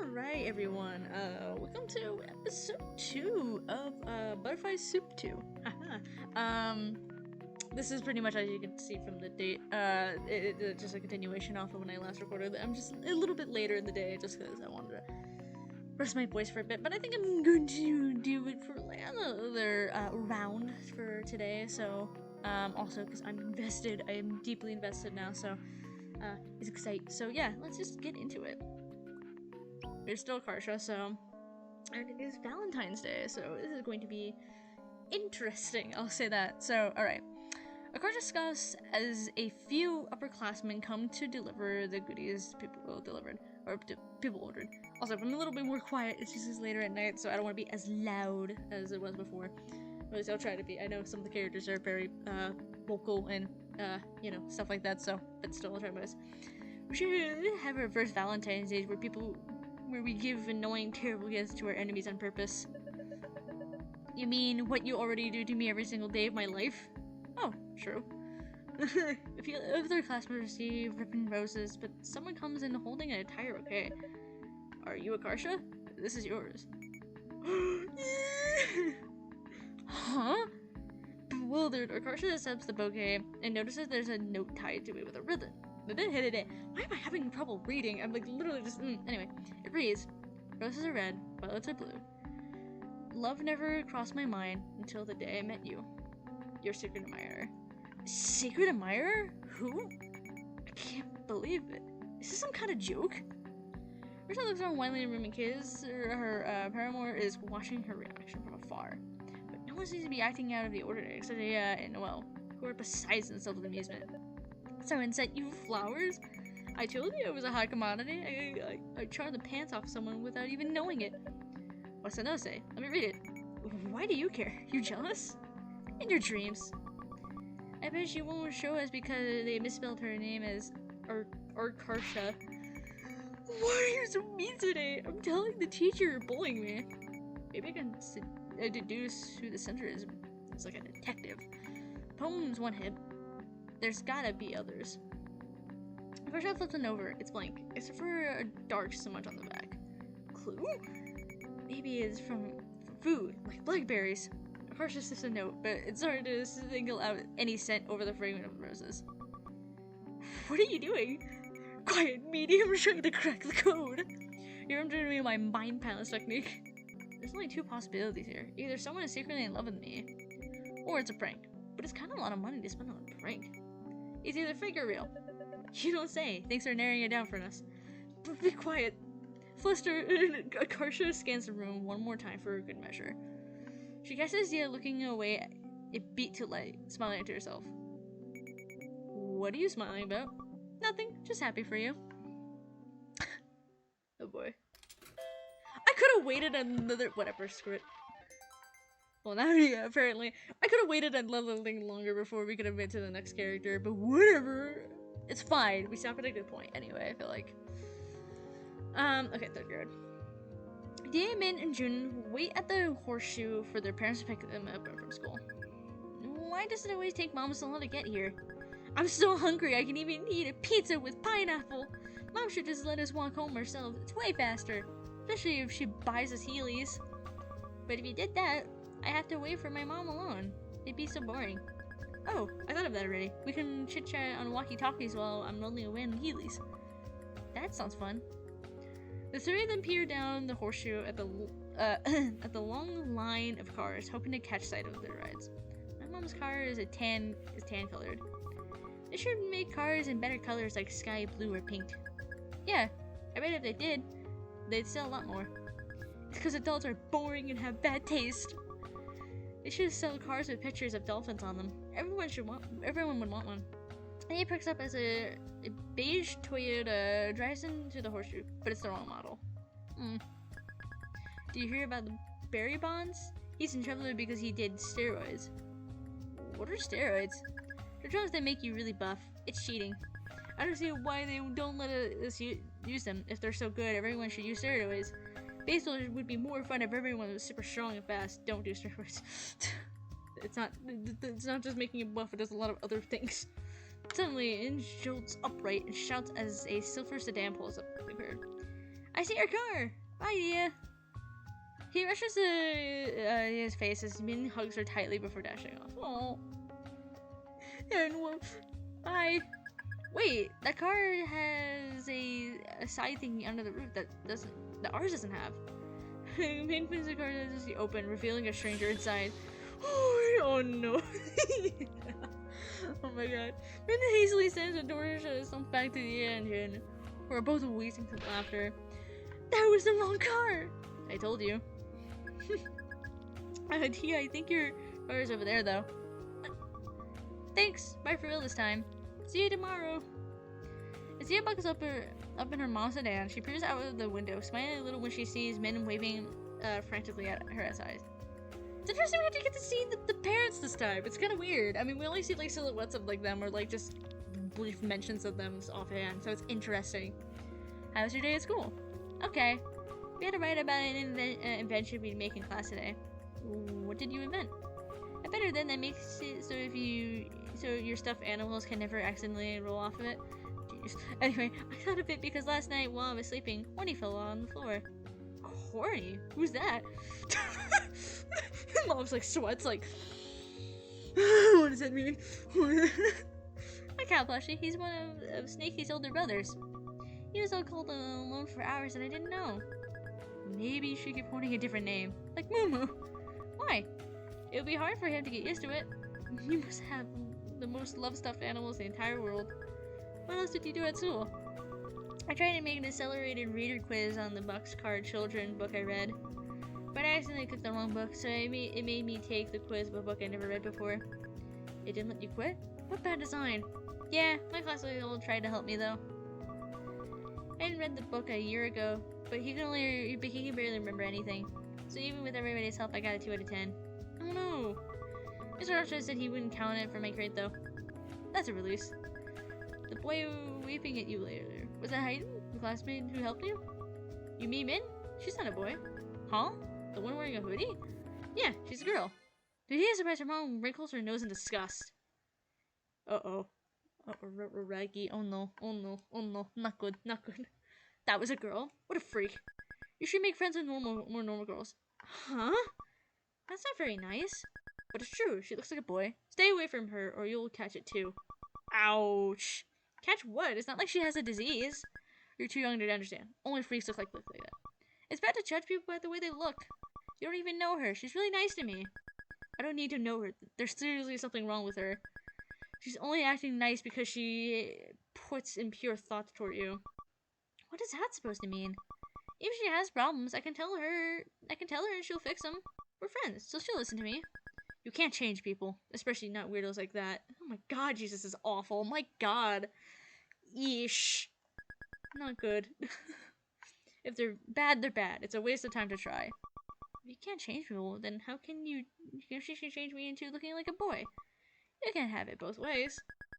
Alright everyone, welcome to episode 2 of Butterfly Soup 2. This is pretty much, as you can see from the date, it's just a continuation off of when I last recorded. I'm just a little bit later in the day just because I wanted to rest my voice for a bit, but I think I'm going to do it for like another round for today, so also because I'm invested, I am deeply invested now, so it's exciting. So yeah, let's just get into it. There's still Akarsha, and it is Valentine's Day, so this is going to be interesting, I'll say that. So, alright. Akarsha scouts as a few upperclassmen come to deliver the goodies people delivered, or people ordered. Also, if I'm a little bit more quiet, it's just later at night, so I don't want to be as loud as it was before. At least I'll try to be. I know some of the characters are very, vocal and, stuff like that, so, but still, I'll try my best. We should have a reverse Valentine's Day where we give annoying, terrible gifts to our enemies on purpose. You mean what you already do to me every single day of my life? Oh, true. If their classmates receive ripping roses, but someone comes in holding an entire bouquet. Are you Akarsha? This is yours. Huh? Bewildered, Akarsha accepts the bouquet and notices there's a note tied to it with a ribbon. Why am I having trouble reading? I'm like literally just anyway. It reads, roses are red, violets are blue. Love never crossed my mind until the day I met you. Your secret admirer. Secret admirer? Who? I can't believe it. Is this some kind of joke? Rita looks around Wiley and room and kids. Her paramour is watching her reaction from afar. But no one seems to be acting out of the ordinary except Diya and Noel, who are besides themselves with amusement. Someone sent you flowers? I told you it was a hot commodity. I charmed the pants off someone without even knowing it. What's the note say? Let me read it. Why do you care? You jealous? In your dreams. I bet she won't show us because they misspelled her name as Akarsha. Why are you so mean today? I'm telling the teacher you're bullying me. Maybe I can deduce who the sender is. It's like a detective. Poem's one hit. There's gotta be others. Akarsha flips it over. It's blank, except for a dark smudge on the back. Clue? Maybe it's from food, like blackberries. Akarsha sniffs a note, but it's hard to single out any scent over the fragrance of the roses. What are you doing? Quiet, medium, I'm trying to crack the code. You're doing my mind palace technique. There's only two possibilities here. Either someone is secretly in love with me, or it's a prank. But it's kind of a lot of money to spend on a prank. It's either fake or real. You don't say. Thanks for narrowing it down for us. But be quiet. Fluster, Akarsha scans the room one more time for a good measure. She catches Diya looking away, it beat to light, smiling to herself. What are you smiling about? Nothing, just happy for you. Oh boy. I could have waited another— whatever, screw it. Well, now, yeah, apparently. I could have waited a little longer before we could have been to the next character, but whatever. It's fine. We stop at a good point anyway, I feel like. Okay, third grade. Diya, Min, and June wait at the horseshoe for their parents to pick them up from school. Why does it always take Mom so long to get here? I'm so hungry I can even eat a pizza with pineapple. Mom should just let us walk home ourselves. It's way faster. Especially if she buys us Heelys. But if you did that, I have to wait for my mom alone. It'd be so boring. Oh, I thought of that already. We can chit-chat on walkie-talkies while I'm rolling away in the Heelys. That sounds fun. The three of them peer down the horseshoe at the long line of cars, hoping to catch sight of their rides. My mom's car is tan-colored. They should make cars in better colors like sky blue or pink. Yeah, I bet if they did, they'd sell a lot more. It's because adults are boring and have bad taste. They should sell cars with pictures of dolphins on them. Everyone would want one. And he picks up as a beige Toyota, drives into the horseshoe, but it's the wrong model. Do you hear about the Barry Bonds? He's in trouble because he did steroids. What are steroids? They're drugs that make you really buff. It's cheating. I don't see why they don't let us use them. If they're so good, everyone should use steroids. Baseball would be more fun if everyone was super strong and fast. Don't do steroids. It's not just making you buff, it does a lot of other things. Suddenly, In jolts upright and shouts as a silver sedan pulls up the curb. I see your car! Bye, Diya! He rushes to his face as Min hugs her tightly before dashing off. Oh. And well, bye. Wait, that car has a side thingy under the roof that ours doesn't have. Min opens the car as he open, revealing a stranger inside. Oh no. Oh my god. Min hastily slams the door shut and stumps back to the engine. We're both wheezing with laughter. That was the wrong car! I told you. Diya, I think your car is over there though. Thanks. Bye for real this time. See you tomorrow. As Diya buckles up in her mom's sedan, she peers out of the window, smiling a little when she sees Min waving frantically at her outside. It's interesting we have to get to see the parents this time. It's kind of weird. I mean, we only see like silhouettes of like them or like just brief mentions of them offhand, so it's interesting. How was your day at school? Okay. We had to write about an invention we'd make in class today. What did you invent? A better than that makes it so your stuffed animals can never accidentally roll off of it. Jeez. Anyway, I thought of it because last night while I was sleeping, Horny fell on the floor. Horny? Who's that? Mom's like sweats like. What does that mean? My cat plushie. He's one of Snaky's older brothers. He was all cold and alone for hours and I didn't know. Maybe you should give Horny a different name, like Moo. Why? It would be hard for him to get used to it. You must have the most loved stuffed animals in the entire world. What else did you do at school? I tried to make an accelerated reader quiz on the Boxcar Children book I read, but I accidentally clicked the wrong book, so it made me take the quiz of a book I never read before. It didn't let you quit? What bad design? Yeah, my classmate tried to help me though. I hadn't read the book a year ago, but he can barely remember anything. So even with everybody's help, I got a 2 out of 10. Oh no! Mr. Akarsha said he wouldn't count it for my grade though. That's a release. The boy weeping at you later. Was that Hayden, the classmate who helped you? You mean Min? She's not a boy. Huh? The one wearing a hoodie? Yeah, she's a girl. Did he surprise her mom wrinkles her nose in disgust? Uh-oh. Raggy. Oh no, oh no, oh no. Not good, not good. That was a girl? What a freak. You should make friends with more normal girls. Huh? That's not very nice. But it's true, she looks like a boy. Stay away from her or you'll catch it too. Ouch. Catch what? It's not like she has a disease. You're too young to understand. Only freaks look like that. It's bad to judge people by the way they look. You don't even know her. She's really nice to me. I don't need to know her. There's seriously something wrong with her. She's only acting nice because she puts impure thoughts toward you. What is that supposed to mean? If she has problems, I can tell her and she'll fix them. We're friends, so she'll listen to me. You can't change people, especially not weirdos like that. Oh my god, Jesus is awful. My god. Yeesh. Not good. If they're bad, they're bad. It's a waste of time to try. If you can't change people, then how can you change me into looking like a boy? You can't have it both ways.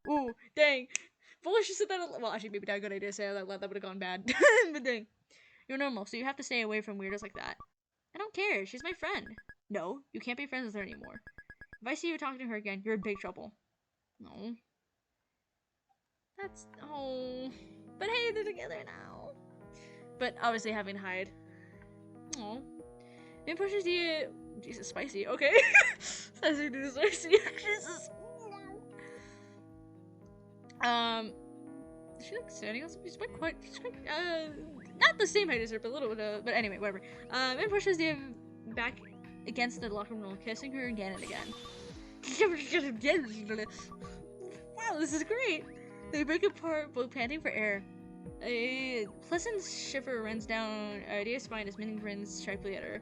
Ooh, dang. If only she said that. Well, actually, maybe not a good idea to say that. That would have gone bad. But dang. You're normal, so you have to stay away from weirdos like that. I don't care. She's my friend. No, you can't be friends with her anymore. If I see you talking to her again, you're in big trouble. No. That's... Oh. But hey, they're together now. But obviously having to hide. Oh. It pushes you... Jesus, spicy. Okay. Spicy, dude, spicy. Jesus. She looks standing on something. She's quite, not the same height as her, but a little bit, but anyway, whatever. It pushes you back against the locker room, kissing her again and again. Wow, this is great. They break apart, both panting for air. A pleasant shiver runs down Diya's spine as Min grins sharply at her.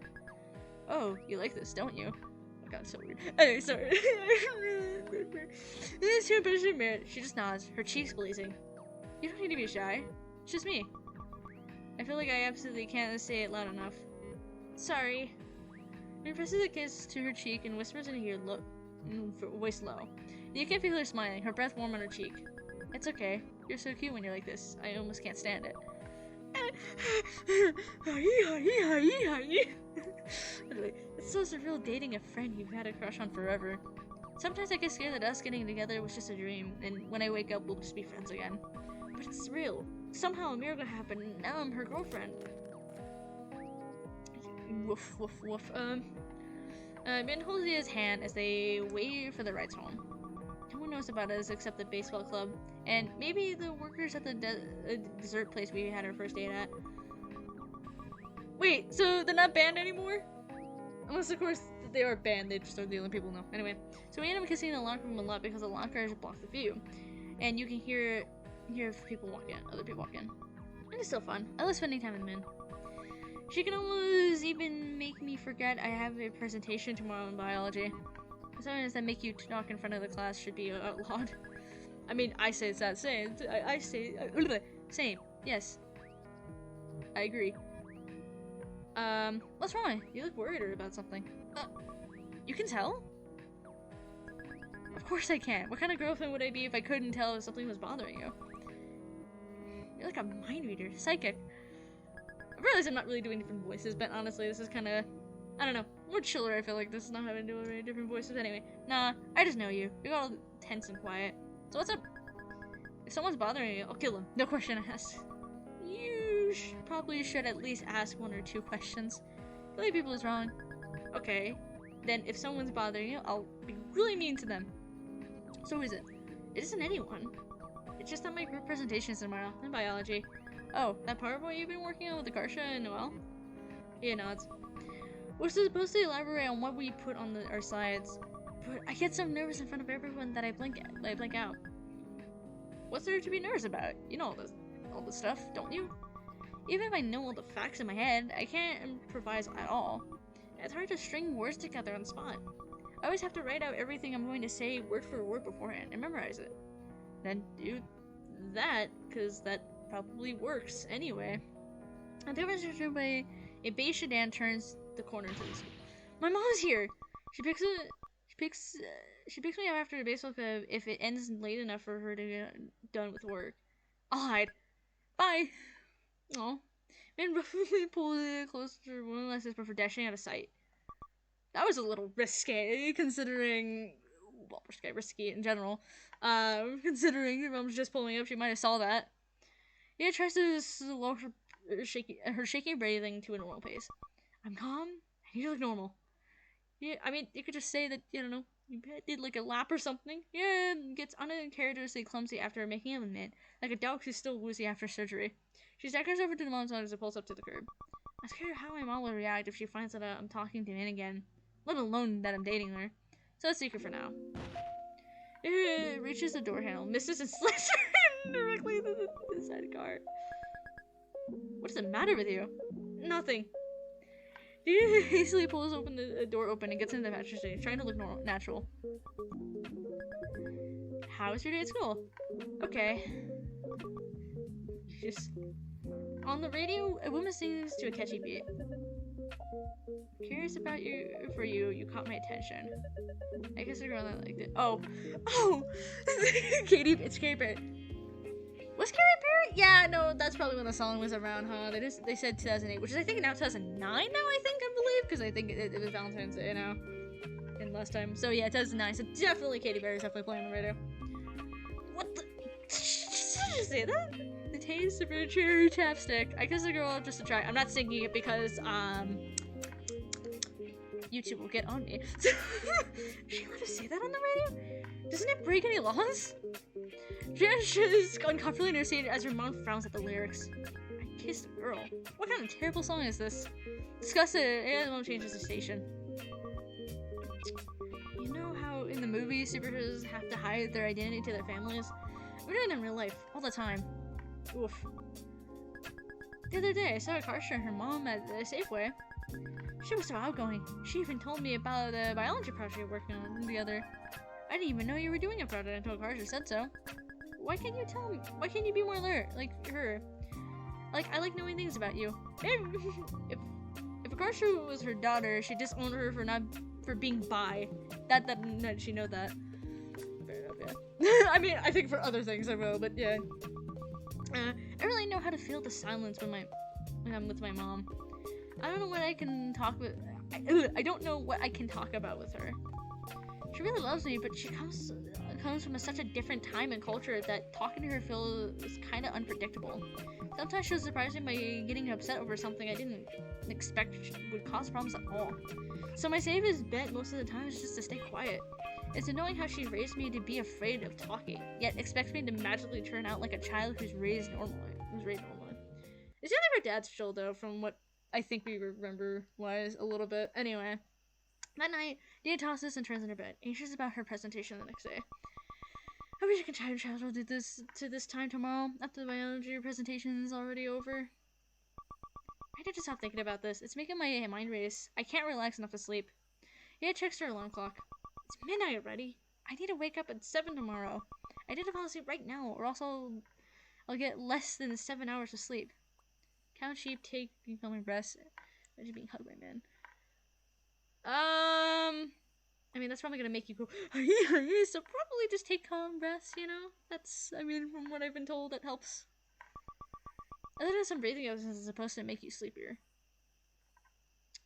Oh, you like this, don't you? Oh god, so weird. Anyway, sorry. She just nods, her cheeks blazing. You don't need to be shy. It's just me. I feel like I absolutely can't say it loud enough. Sorry. She presses a kiss to her cheek and whispers in her ear, voice low. You can feel her smiling, her breath warm on her cheek. It's okay. You're so cute when you're like this. I almost can't stand it. It's so surreal dating a friend you've had a crush on forever. Sometimes I get scared that us getting together was just a dream, and when I wake up, we'll just be friends again. But it's real. somehow a miracle happened, and now I'm her girlfriend. Woof, woof, woof. Ben holds his hand as they wait for the rides home. No one knows about us except the baseball club, and maybe the workers at the dessert place we had our first date at. Wait, so they're not banned anymore? Unless, of course, they are banned, they just are the only people know. Anyway, so we end up kissing in the locker room a lot because the lockers block the view. And you can hear people walk in, other people walk in. And it's still fun. I love spending time with men. She can almost even make me forget I have a presentation tomorrow in biology. Sometimes that make you talk in front of the class should be outlawed. I mean, I say it's that same. I say same. Yes. I agree. What's wrong? You look worried about something. You can tell? Of course I can. What kind of girlfriend would I be if I couldn't tell if something was bothering you? You're like a mind reader, psychic. I realize I'm not really doing different voices, but honestly, this is kind of, I don't know, more chiller. I feel like this is not having to do very different voices. Anyway, nah, I just know you. You're all tense and quiet. So what's up? If someone's bothering you, I'll kill them. No question asked. You probably should at least ask 1 or 2 questions. Killing people is wrong. Okay, then if someone's bothering you, I'll be really mean to them. So who is it? It isn't anyone. It's just that my group presentation is tomorrow in biology. Oh, that PowerPoint you've been working on with Akarsha and Noelle? Yeah, nods. We're supposed to elaborate on what we put on our slides, but I get so nervous in front of everyone that I blink out. What's there to be nervous about? You know all this stuff, don't you? Even if I know all the facts in my head, I can't improvise at all. It's hard to string words together on the spot. I always have to write out everything I'm going to say word for word beforehand and memorize it. Then do that, because that probably works anyway. A difference between a beige sedan turns the corner to the school. My mom's here! She picks me up after the baseball club if it ends late enough for her to get done with work. I'll hide. Bye! Aw. Man roughly pulled it closer one last before dashing out of sight. That was a little risky, considering... Well, risky in general. Considering your mom's just pulling up, she might have saw that. Yeah, tries to slow her shaking breathing to a normal pace. I'm calm, and you look normal. Yeah, I mean, you could just say that, you don't know, you did like a lap or something. Yeah, gets uncharacteristically clumsy after making a minute, like a dog who's still woozy after surgery. She staggers over to the mom's arms and pulls up to the curb. I'm scared how my mom will react if she finds that I'm talking to him again, let alone that I'm dating her. So it's secret for now. It reaches the door handle, misses and slams her directly into the sidecar. What's the matter with you? Nothing. He hastily pulls open the door open and gets into the passenger seat, trying to look natural. How was your day at school? Okay. Just on the radio, a woman sings to a catchy beat. Curious about you, you caught my attention. I guess the girl that liked it. Oh! Katy, it's Katy Perry. Was Katy Perry? Yeah, no, that's probably when the song was around, huh? They said 2008, which is I think now 2009 now, I believe, because I think it was Valentine's Day now. And last time. So yeah, 2009, so definitely Katy Perry is definitely playing on the radio. What the? Did you say that? The taste of her cherry chapstick. I kissed the girl just to try. I'm not singing it because, YouTube will get on me. She let us say that on the radio? Doesn't it break any laws? She's uncomfortably in her seat as her mom frowns at the lyrics. I kissed a girl. What kind of terrible song is this? Discuss it, and mom changes the station. You know how in the movies superheroes have to hide their identity to their families? We're doing it in real life, all the time. Oof. The other day, I saw Akarsha and her mom at the Safeway. She was so outgoing. She even told me about the biology project you're working on together. I didn't even know you were doing a project until Akarsha said so. Why can't you tell me? Why can't you be more alert, like her? Like, I like knowing things about you. If Akarsha was her daughter, she'd disown her for being bi. That she know that. Fair enough, yeah. I mean, I think for other things I will, but yeah. I really know how to feel the silence when I'm with my mom. I don't know what I can talk with. I don't know what I can talk about with her. She really loves me, but she comes from such a different time and culture that talking to her feels kind of unpredictable. Sometimes she'll surprise me by getting upset over something I didn't expect would cause problems at all. So my safest bet most of the time is just to stay quiet. It's annoying how she raised me to be afraid of talking, yet expects me to magically turn out like a child who's raised normally. It sounds like her dad's chill though, from what I think we remember wise a little bit. Anyway, that night, Diya tosses and turns in her bed, anxious about her presentation the next day. I wish I could time travel to this time tomorrow, after the biology presentation is already over. I need to stop thinking about this. It's making my mind race. I can't relax enough to sleep. Diya checks her alarm clock. It's midnight already. I need to wake up at 7 tomorrow. I need to fall asleep right now, or else I'll get less than 7 hours of sleep. Count sheep, take becoming rest. Imagine being hugged by man. I mean, that's probably gonna make you go, so probably just take calm breaths, you know? That's, I mean, from what I've been told, that helps. Other than some breathing exercises is supposed to make you sleepier.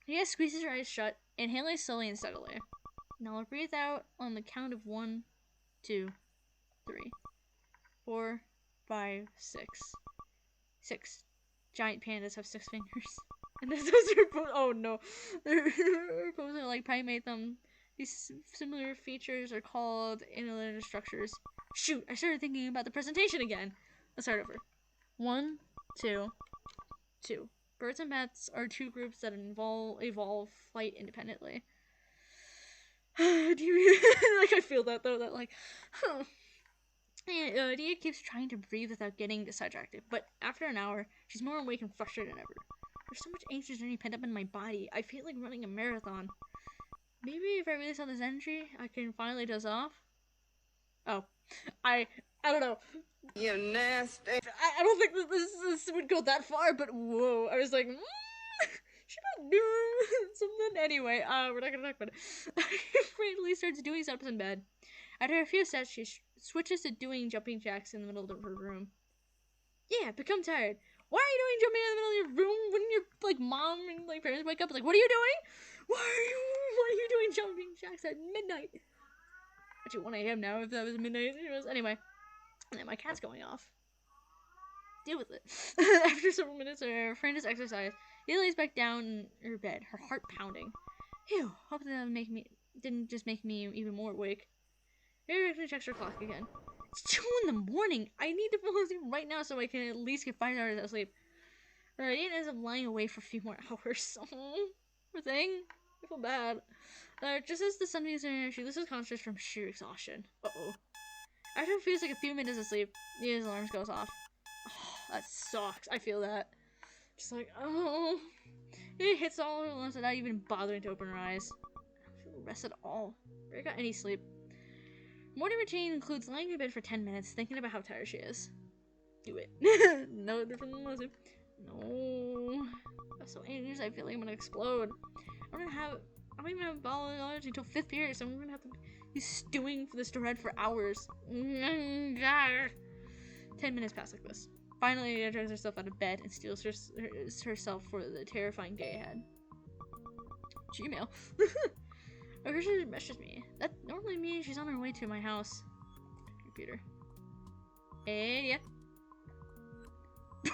Diya squeezes her eyes shut, inhaling slowly and steadily. Now I'll breathe out on the count of 1, 2, 3, 4, 5, 6. 6. Giant pandas have 6 fingers. And those are oh no. Their bones are like primate thumb. These similar features are called annulus structures. Shoot, I started thinking about the presentation again. Let's start over. 1, 2, 2. Birds and bats are 2 groups that evolve flight independently. Do you like I feel that though, that like And Diya keeps trying to breathe without getting sidetracked, but after an hour, she's more awake and frustrated than ever. There's so much anxious energy pent up in my body. I feel like running a marathon. Maybe if I release all this energy, I can finally doze off. Oh, I don't know. You nasty. I don't think that this would go that far, but whoa, I was like, she might do something. Anyway, we're not gonna talk about it. Frantically starts doing steps in bed. After a few sets, she switches to doing jumping jacks in the middle of her room. Yeah, become tired. Why are you doing jumping in the middle of your room when your like mom and like parents wake up? Like, what are you doing? Why are you doing jumping jacks at midnight? Actually, 1 a.m. now. If that was midnight, anyway. And then my cat's going off. Deal with it. After several minutes, her friend has exercised. Diya lays back down in her bed, her heart pounding. Phew. Hope that didn't just make me even more awake. Diya checks her clock again. It's 2 in the morning. I need to fall asleep right now so I can at least get 5 hours of sleep. Diya ends up lying awake for a few more hours. Oh, poor thing. I feel bad. Just as the sun begins to rise, she loses consciousness from sheer exhaustion. Uh-oh. After it feels like a few minutes of sleep, Diya's alarm goes off. Oh, that sucks. I feel that. Just like, oh. It hits all at once without even bothering to open her eyes. I don't feel rested at all. Barely got any sleep. Morning routine includes lying in bed for 10 minutes, thinking about how tired she is. Do it. No different than last time. No. I'm so anxious, I feel like I'm gonna explode. I don't even have biology until 5th period, so I'm gonna have to be stewing for this dread for hours. 10 minutes pass like this. Finally, Diya drags herself out of bed and steals herself for the terrifying day ahead. Gmail. Akarsha messaged me. That normally means she's on her way to my house. Computer. And yeah. I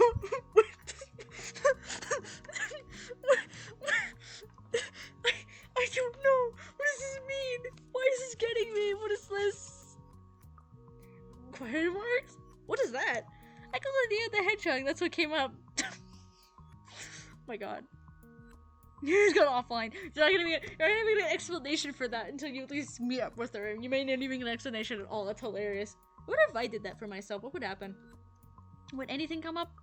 don't know. What does this mean? Why is this getting me? What is this? Question marks? What is that? I called it the hedgehog. That's what came up. Oh my god. You just got offline. You're not gonna get an explanation for that until you at least meet up with her. You may not even get an explanation at all. That's hilarious. What if I did that for myself? What would happen? Would anything come up?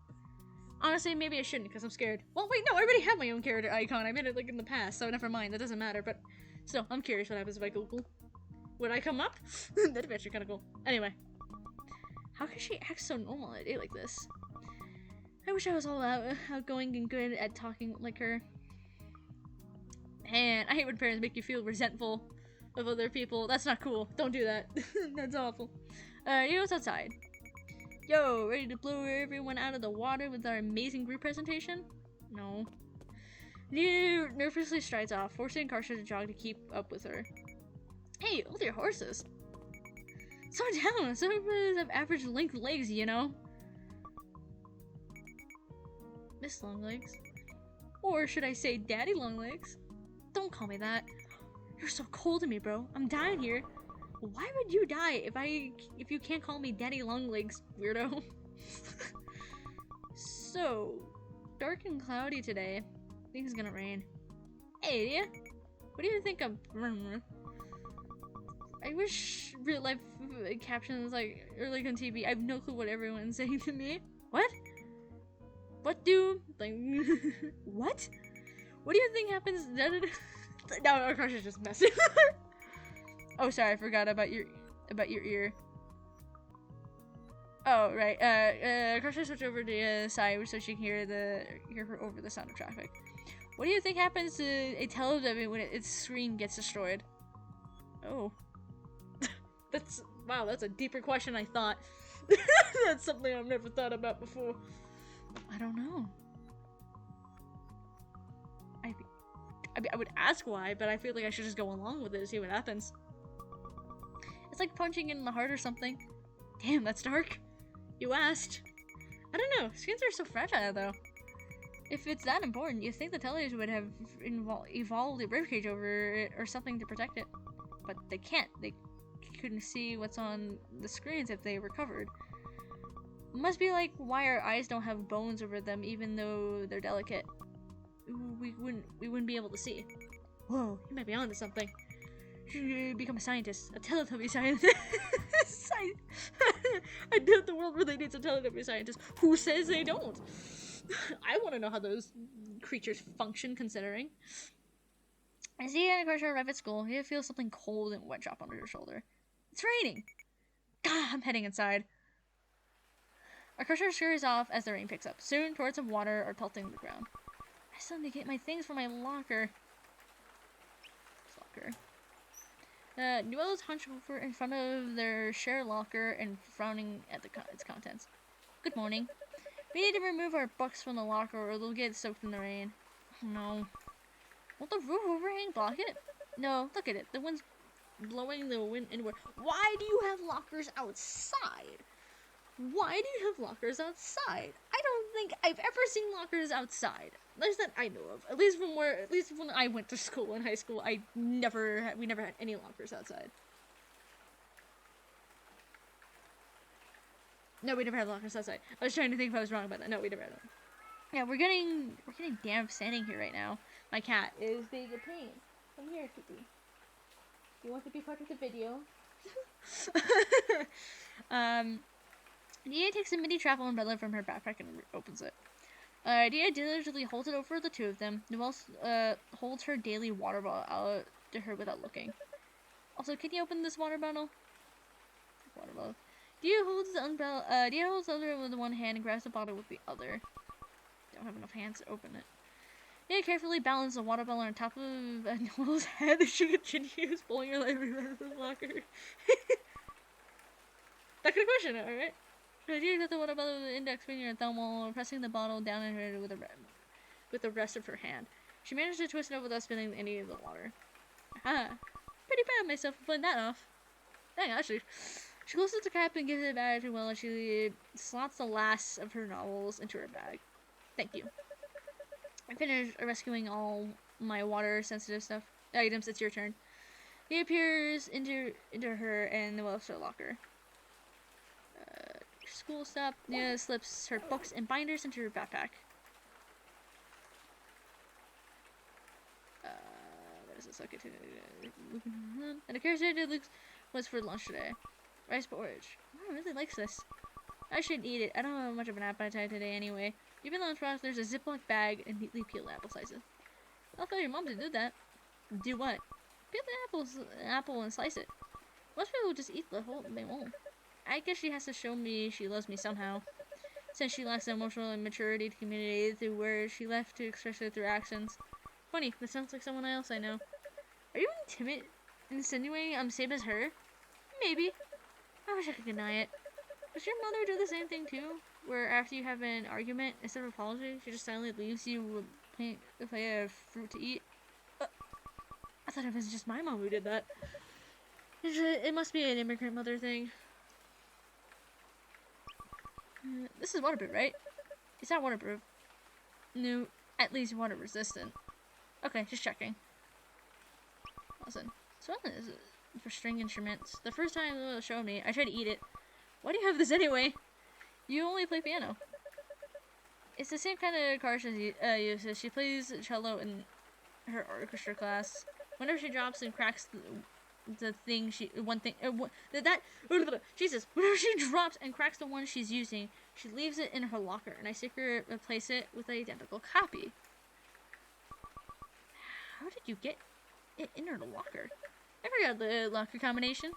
Honestly, maybe I shouldn't because I'm scared. Well, wait, no, I already have my own character icon. I made it like in the past, so never mind. That doesn't matter. But still, I'm curious what happens if I Google. Would I come up? That'd be actually kind of cool. Anyway, how can she act so normal at a day like this? I wish I was all outgoing and good at talking like her. And I hate when parents make you feel resentful of other people. That's not cool. Don't do that. That's awful. Yo's outside. Yo, ready to blow everyone out of the water with our amazing group presentation? No. Diya nervously strides off, forcing Akarsha to jog to keep up with her. Hey, hold your horses. Slow down. Some of us have average length legs, you know. Miss Longlegs. Or should I say Daddy Longlegs? Don't call me that. You're so cold to me, bro. I'm dying here. Why would you die if you can't call me Daddy Longlegs, weirdo? So, dark and cloudy today. I think it's gonna rain. Hey, Diya. What do you think of... I wish real life captions like early on TV. I have no clue what everyone's saying to me. What? What do... like... what? What do you think happens... No, Akarsha's just messing. Oh, sorry, I forgot about your ear. Oh, right. Akarsha switched over to the side so she can hear her over the sound of traffic. What do you think happens to a television when its screen gets destroyed? Oh. Wow, that's a deeper question I thought. That's something I've never thought about before. I don't know. I would ask why, but I feel like I should just go along with it and see what happens. It's like punching in the heart or something. Damn, that's dark. You asked. I don't know. Screens are so fragile, though. If it's that important, you'd think the television would have evolved a ribcage over it or something to protect it. But they can't. They couldn't see what's on the screens if they were covered. It must be like why our eyes don't have bones over them even though they're delicate. We wouldn't be able to see. Whoa, you might be onto something. You should become a scientist. A Teletubby scientist. I doubt the world really needs a Teletubby scientist. Who says they don't? I want to know how those creatures function, considering. I see Akarsha arrive at school. You feel something cold and wet drop under your shoulder. It's raining! God, I'm heading inside. Akarsha scurries off as the rain picks up. Soon, torrents of water are pelting the ground. I still need to get my things from my locker. Noelle's hunched over in front of their shared locker and frowning at its contents. Good morning. We need to remove our books from the locker or they'll get soaked in the rain. Oh no. Won't the roof overhang block it? No, look at it. The wind's blowing the wind inward. Why do you have lockers outside? Why do you have lockers outside? I don't think I've ever seen lockers outside. At least that I know of. At least when I went to school in high school, we never had any lockers outside. No, we never had lockers outside. I was trying to think if I was wrong about that. No, we never had them. Yeah, we're getting damp standing here right now. My cat is being a pain. Come here, Kitty. You want to be part of the video? Diya takes a mini travel umbrella from her backpack and opens it. Diya diligently holds it over the two of them. Noelle holds her daily water bottle out to her without looking. Also, can you open this water bottle? Diya holds the umbrella. Diya holds the umbrella with one hand and grabs the bottle with the other. Don't have enough hands to open it. Diya carefully balances the water bottle on top of Noelle's head as she continues pulling her leg out of the locker. That kind of question, alright? Diya got the water bottle with the index finger and thumb while pressing the bottle down in her with the rest of her hand. She managed to twist it up without spilling any of the water. Aha! Pretty proud of myself for pulling that off. Dang, actually. She closes the cap and gives it back to Will as she slots the last of her novels into her bag. Thank you. I finished rescuing all my water-sensitive items. It's your turn. He appears into her and the welfare locker. School stop. Diya slips her books and binders into her backpack. What is this? Okay, and the Akarsha was for lunch today. Rice porridge. Oh, I really likes this. I should eat it. I don't have much of an appetite today anyway. Even lunchbox, there's a Ziploc bag and neatly peeled apple slices. I'll tell your mom to do that. Do what? Peel the apple and slice it. Most people just eat the whole thing won't. I guess she has to show me she loves me somehow. Since she lacks the emotional maturity to communicate through words, she left to express it through actions. Funny, that sounds like someone else I know. Are you insinuating I'm the same as her? Maybe. I wish I could deny it. Does your mother do the same thing too? Where after you have an argument, instead of apology, she just silently leaves you with a fruit to eat? I thought it was just my mom who did that. It must be an immigrant mother thing. This is waterproof, right? It's not waterproof. No, at least water resistant. Okay, just checking. Listen, so what is it for string instruments? The first time it showed me, I tried to eat it. Why do you have this anyway? You only play piano. It's the same kind of Akarsha uses. She plays cello in her orchestra class. Whenever she drops and cracks the thing Jesus, whenever she drops and cracks the one she's using, she leaves it in her locker, and I secretly replace it with an identical copy. How did you get it in her locker? I forgot the locker combination.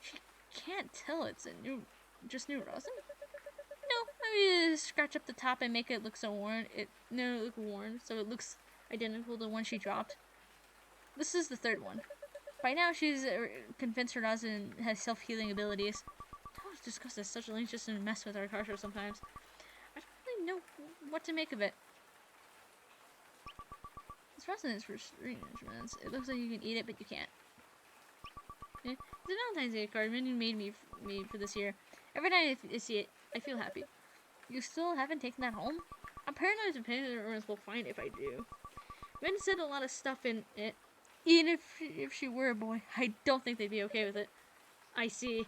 She can't tell it's new rosin. No, I mean, scratch up the top and make it look so worn. Look worn, so it looks identical to the one she dropped. This is the third one. By now, she's convinced her rosin has self-healing abilities. I was discussed as such a link just to mess with our Akarsha sometimes. I don't really know what to make of it. This rosin is for string instruments. It looks like you can eat it, but you can't. It's a Valentine's Day card Minnie made me for this year. Every time I see it, I feel happy. You still haven't taken that home? I'm paranoid the parents will find it if I do. Min said a lot of stuff in it. Even if she were a boy, I don't think they'd be okay with it. I see.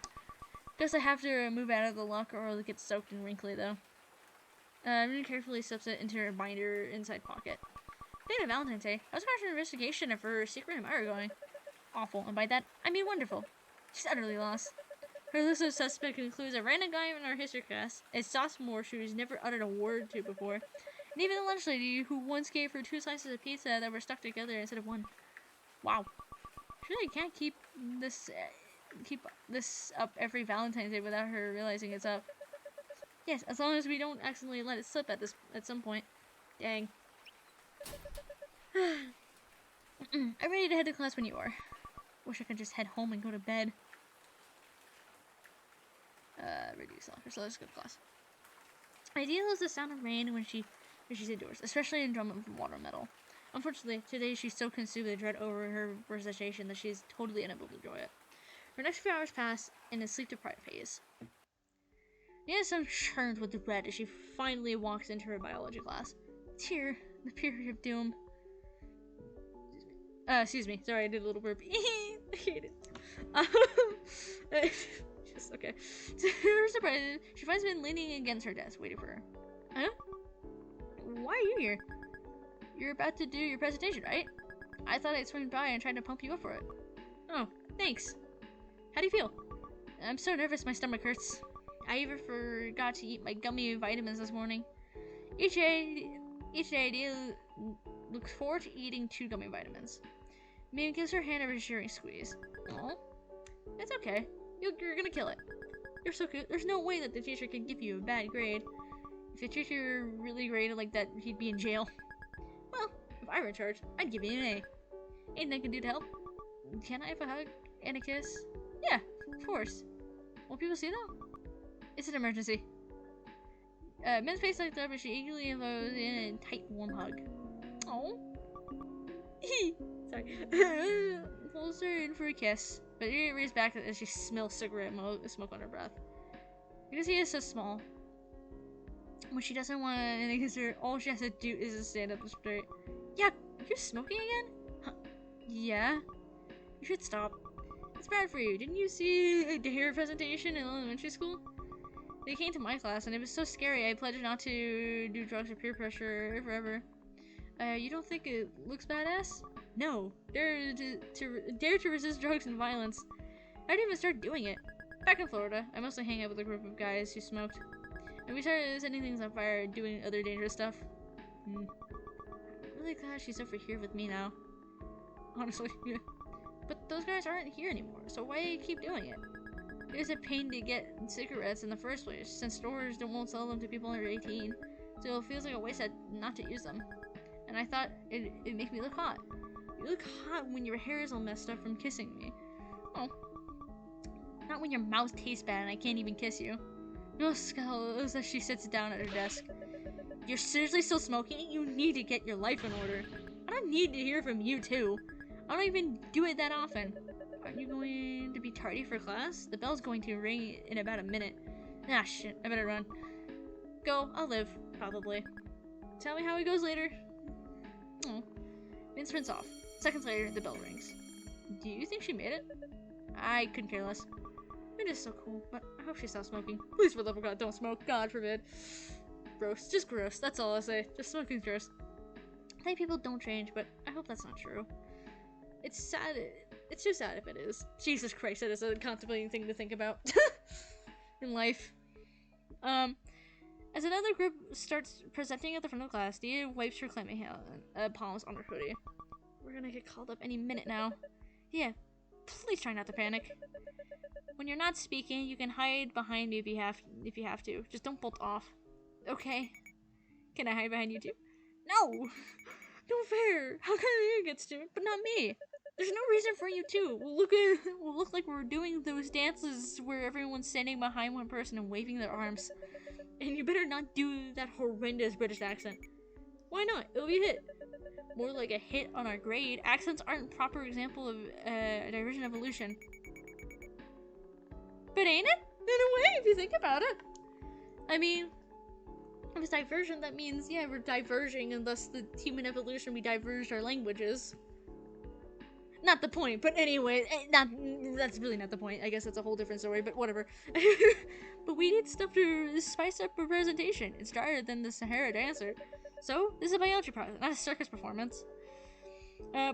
Guess I have to move out of the locker or it'll get soaked and wrinkly though. Min carefully slips it into her binder inside pocket. Speaking of Valentine's Day, I was watching an investigation of her secret admirer going. Awful, and by that, I mean wonderful. She's utterly lost. Her list of suspects includes a random guy in our history class, a sophomore who's never uttered a word to before, and even a lunch lady who once gave her 2 slices of pizza that were stuck together instead of 1. Wow. Surely can't keep this up every Valentine's Day without her realizing it's up. Yes, as long as we don't accidentally let it slip at some point. Dang. I'm ready to head to class when you are. Wish I could just head home and go to bed. Reduce locker, so let's go to class. Ideal is the sound of rain when she's indoors, especially in drum and water metal. Unfortunately, today she's so consumed with dread over her recitation that she's totally unable to enjoy it. Her next few hours pass in a sleep-deprived phase. Nia is churned with dread as she finally walks into her biology class. Tear, the period of doom. Excuse me. Sorry, I did a little burp. I hate it. Just okay. To her surprise, she finds Min leaning against her desk, waiting for her. Huh? Why are you here? You're about to do your presentation, right? I thought I'd swing by and try to pump you up for it. Oh, thanks. How do you feel? I'm so nervous my stomach hurts. I even forgot to eat my gummy vitamins this morning. Each day Diya looks forward to eating 2 gummy vitamins. Min gives her hand a reassuring squeeze. Oh, it's okay. You're gonna kill it. You're so cute. There's no way that the teacher can give you a bad grade. If the teacher really graded like that, he'd be in jail. Well, if I were in charge, I'd give you an A. Anything I can do to help? Can I have a hug and a kiss? Yeah, of course. Will people see though? It's an emergency. Min's face lights up and she eagerly involves in a tight, warm hug. Oh. Sorry. Pulls her in for a kiss, but she rears back as she smells cigarette smoke on her breath. Because he is so small. When she doesn't want to kiss her, all she has to do is to stand up straight. Yeah, you're smoking again? Huh. Yeah. You should stop. It's bad for you. Didn't you see the hair presentation in elementary school? They came to my class and it was so scary I pledged not to do drugs or peer pressure forever. You don't think it looks badass? No. Dare to resist drugs and violence. I didn't even start doing it. Back in Florida, I mostly hang out with a group of guys who smoked. And we started setting things on fire and doing other dangerous stuff. I'm really glad she's over here with me now. Honestly, yeah. But those guys aren't here anymore, so why keep doing it? It was a pain to get cigarettes in the first place, since stores won't sell them to people under 18, so it feels like a waste not to use them. And I thought it'd make me look hot. You look hot when your hair is all messed up from kissing me. Oh. Not when your mouth tastes bad and I can't even kiss you. No, scowl as she sits down at her desk. You're seriously still smoking? You need to get your life in order. I don't need to hear from you too. I don't even do it that often. Aren't you going to be tardy for class? The bell's going to ring in about a minute. Ah, shit. I better run. Go. I'll live. Probably. Tell me how it goes later. Oh. Vince sprints off. Seconds later, the bell rings. Do you think she made it? I couldn't care less. It is so cool, but I hope she stops smoking. Please, for the love of God, don't smoke. God forbid. Gross. Just gross. That's all I'll say. Just smoking's gross. I think people don't change, but I hope that's not true. It's sad. It's just sad if it is. Jesus Christ, that is a contemplating thing to think about in life. As another group starts presenting at the front of class, Diya wipes her clammy palms on her hoodie. We're gonna get called up any minute now. Yeah, please try not to panic. When you're not speaking, you can hide behind me if you have to. Just don't bolt off. Okay. Can I hide behind you too? No! No fair! How come you get to it, but not me? There's no reason for you to. We'll look like we're doing those dances where everyone's standing behind one person and waving their arms. And you better not do that horrendous British accent. Why not? It'll be a hit. More like a hit on our grade. Accents aren't a proper example of diversion evolution. But ain't it? In a way, if you think about it. I mean, if it's diversion, that means, yeah, we're diverging, and thus the human evolution, we diverged our languages. Not the point, but anyway, that's really not the point. I guess that's a whole different story, but whatever. But we need stuff to spice up our presentation. It's drier than the Sahara Dancer. So, this is a biology project, not a circus performance.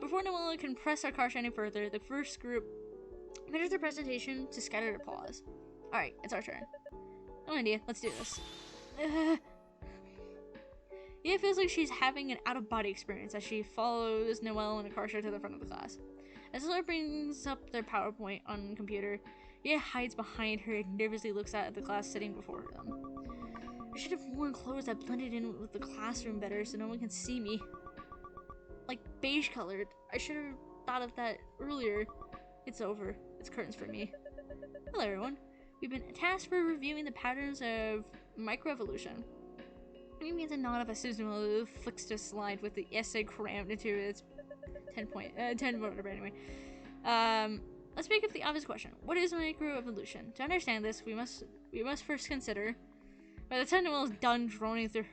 Before Noella can press Akarsha any further, the first group finishes their presentation to scattered applause. Alright, it's our turn. No idea, let's do this. It feels like she's having an out-of-body experience as she follows Noelle and Akarsha to the front of the class. As Laura brings up their PowerPoint on computer, Diya hides behind her and nervously looks at the class sitting before them. I should have worn clothes that blended in with the classroom better so no one can see me. Like beige colored. I should have thought of that earlier. It's over. It's curtains for me. Hello everyone. We've been tasked for reviewing the patterns of microevolution. It means a nod of a Susan Will flicks to slide with the essay crammed into its 10 whatever anyway. Let's make up the obvious question. What is microevolution? To understand this, we must first consider. By the time Noelle is done droning through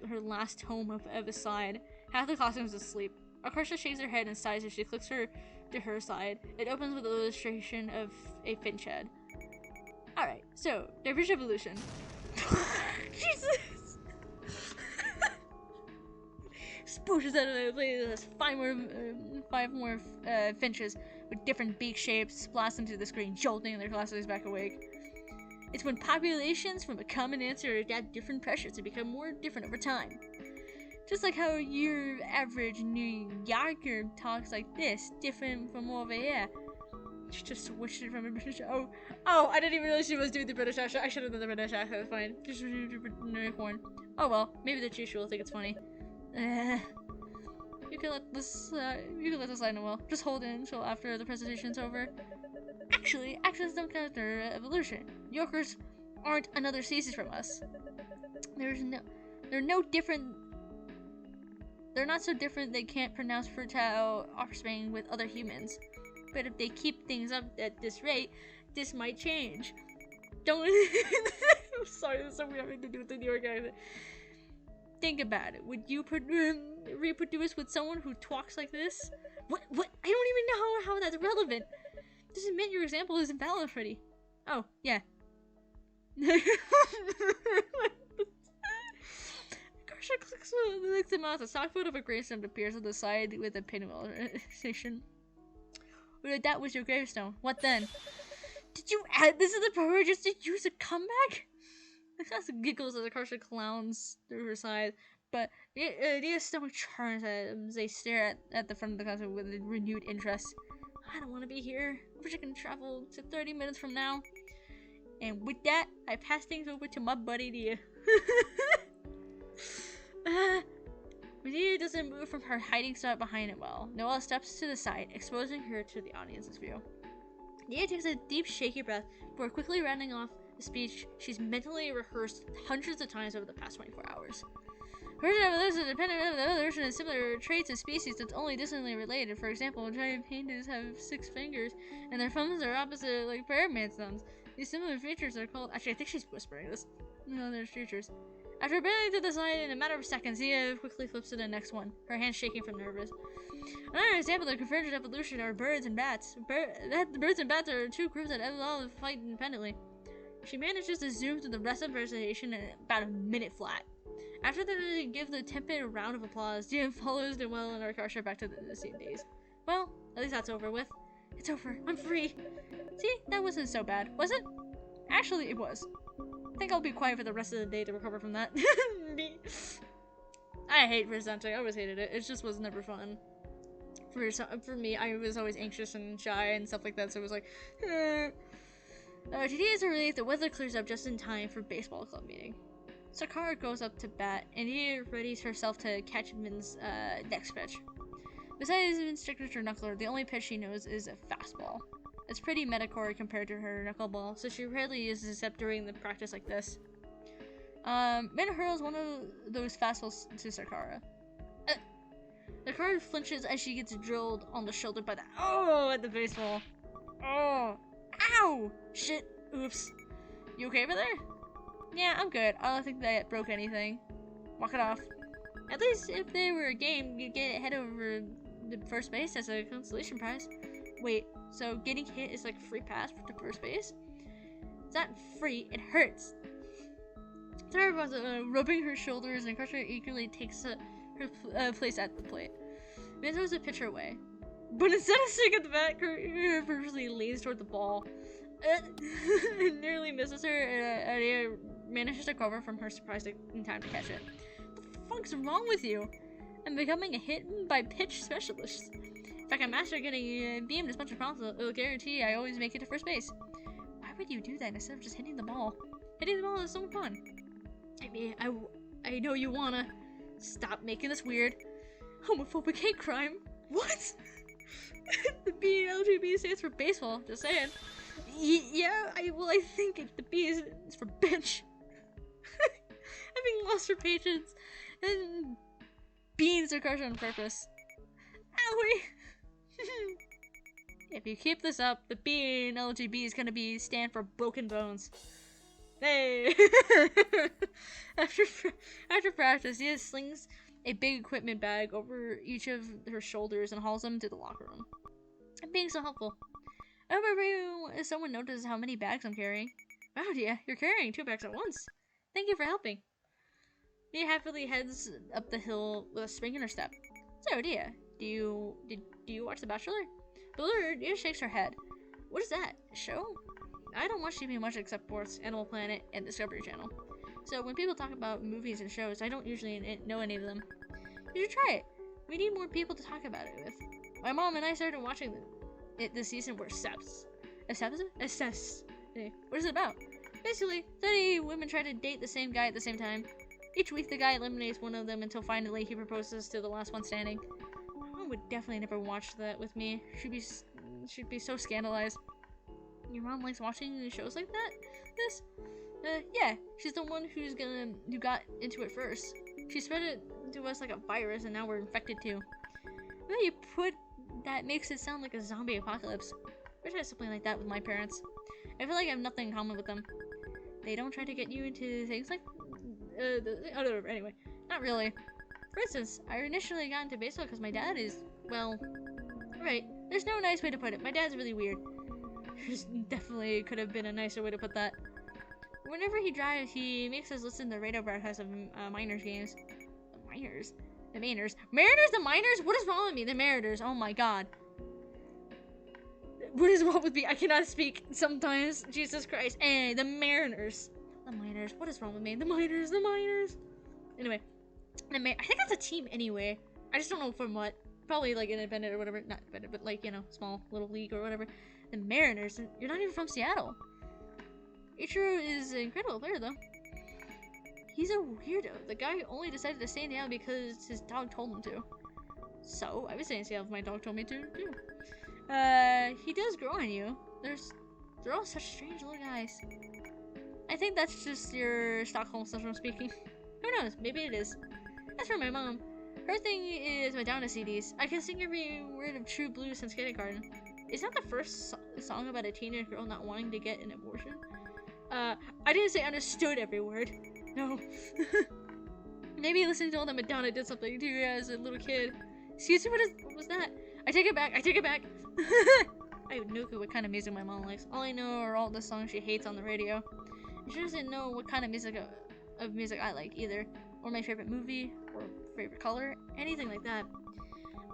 her last tome of aside, half the classroom is asleep. Akarsha shakes her head and sighs as she clicks her to her side. It opens with an illustration of a finch head. Alright, so, divergent evolution. Jesus! Pushes out of the place, five more finches with different beak shapes blast into the screen, jolting their classmates back awake. It's when populations from a common answer adapt different pressures and become more different over time. Just like how your average New Yorker talks like this, different from over here. She just switched it from a British. Oh, I didn't even realize she was doing the British accent. I should have done the British accent. That's fine. Just unicorn. Oh well, maybe the Chief will think it's funny. You can let this slide, Noelle. Just hold it until after the presentation's over. Actually, accents don't count their evolution. Yorkers aren't another species from us. They're no different. They're not so different they can't pronounce fertile offspring with other humans. But if they keep things up at this rate, this might change. Don't. I'm sorry, there's something having to do with the New York accent. Think about it. Would you reproduce with someone who talks like this? What? I don't even know how that's relevant. Doesn't mean your example isn't valid, Freddy. Oh, yeah. Akarsha clicks the mouse. A stock photo of a gravestone appears on the side with a pinwheel station. That was your gravestone. What then? Did you add this to the program just to use a comeback? The class giggles as Akarsha clowns through her side, but Diya's stomach churns as they stare at the front of the classroom with renewed interest. I don't want to be here. I wish I can travel to 30 minutes from now. And with that, I pass things over to my buddy Diya. Diya doesn't move from her hiding spot behind it well. Noelle steps to the side, exposing her to the audience's view. Diya takes a deep, shaky breath before quickly rounding off the speech she's mentally rehearsed hundreds of times over the past 24 hours. Version evolution is dependent on the evolution of similar traits of species that's only distantly related. For example, giant pandas have 6 fingers, and their thumbs are opposite like Paramount's thumbs. These similar features are called. Actually, I think she's whispering this. No, there's features. After bending to the side in a matter of seconds, Diya quickly flips to the next one, her hands shaking from nervous. Another example of convergent evolution are birds and bats. Birds and bats are 2 groups that evolve and fight independently. She manages to zoom through the rest of the presentation in about a minute flat. After they give the tepid round of applause, Diya follows Noelle and Akarsha back to the same days. Well, at least that's over with. It's over. I'm free. See, that wasn't so bad, was it? Actually, it was. I think I'll be quiet for the rest of the day to recover from that. I hate presenting. I always hated it. It just was never fun. For me, I was always anxious and shy and stuff like that, so it was like, today is a relief the weather clears up just in time for baseball club meeting. Sakara goes up to bat, and Diya readies herself to catch Min's next pitch. Besides Min's signature knuckler, the only pitch she knows is a fastball. It's pretty metacore compared to her knuckleball, so she rarely uses it except during the practice like this. Min hurls one of those fastballs to Sakara. Sakara flinches as she gets drilled on the shoulder by at the baseball. Oh, ow! Shit, oops. You okay over there? Yeah, I'm good. I don't think that broke anything. Walk it off. At least if there were a game, you'd get head over the first base as a consolation prize. Wait, so getting hit is like free pass to first base? It's not free, it hurts. Sarah was rubbing her shoulders and Akarsha eagerly takes her place at the plate. Min throws a pitcher away. But instead of sitting at the bat, her purposely leans toward the ball. It nearly misses her, and Diya manages to recover from her surprise in time to catch it. What the fuck's wrong with you? I'm becoming a hit by pitch specialist. If I can master getting beamed as much as possible, it'll guarantee I always make it to first base. Why would you do that instead of just hitting the ball? Hitting the ball is so fun. I mean, I know you wanna. Stop making this weird. Homophobic hate crime. What? The B in LGBT stands for baseball, just saying. Yeah, I think the B is for bitch. Having lost her patience and beans Akarsha on purpose. Owie! If you keep this up, the B in LGB is gonna stand for broken bones. Hey! After practice, Diya slings a big equipment bag over each of her shoulders and hauls them to the locker room. I'm being so helpful. I hope someone notices how many bags I'm carrying. Wow, Diya, you're carrying 2 bags at once. Thank you for helping. Diya happily heads up the hill with a spring in her step. So, Diya, do you watch The Bachelor? Diya shakes her head. What is that? A show? I don't watch TV much except Sports, Animal Planet, and Discovery Channel. So when people talk about movies and shows, I don't usually know any of them. You should try it. We need more people to talk about it with. My mom and I started watching it this season. We're obsessed. Obsessed? What is it about? Basically, 30 women try to date the same guy at the same time. Each week the guy eliminates one of them until finally he proposes to the last one standing. My mom would definitely never watch that with me. She'd be so scandalized. Your mom likes watching shows like that? This? Yeah, she's the one who got into it first. She spread it to us like a virus, and now we're infected too. The way you put that makes it sound like a zombie apocalypse. I wish I had something like that with my parents. I feel like I have nothing in common with them. They don't try to get you into things like anyway, not really. For instance, I initially got into baseball because my dad is, well, right. There's no nice way to put it. My dad's really weird. There's definitely could have been a nicer way to put that. Whenever he drives, he makes us listen to radio broadcasts of Miners games. The Miners? The Mariners? Mariners? The Miners? What is wrong with me? The Mariners. Oh my god. What is wrong with me? I cannot speak sometimes. Jesus Christ. Hey, the Mariners. The Miners. What is wrong with me? The Miners. The Miners. Anyway. I think that's a team anyway. I just don't know from what. Probably like independent or whatever. Not independent, but like, you know, small little league or whatever. The Mariners. You're not even from Seattle. Ichiro is an incredible player, though. He's a weirdo. The guy only decided to stay down because his dog told him to. So, I would stay in Seattle if my dog told me to, too. He does grow on you. They're all such strange little guys. I think that's just your Stockholm syndrome speaking. Who knows? Maybe it is. As for my mom, her thing is Madonna CDs. I can sing every word of True Blue since kindergarten. Is that the first song about a teenage girl not wanting to get an abortion? I didn't say understood every word. No. Maybe listening to all that Madonna did something to you as a little kid. Excuse me, what was that? I take it back. I have no clue what kind of music my mom likes. All I know are all the songs she hates on the radio. And she doesn't know what kind of music I like either, or my favorite movie, or favorite color, anything like that.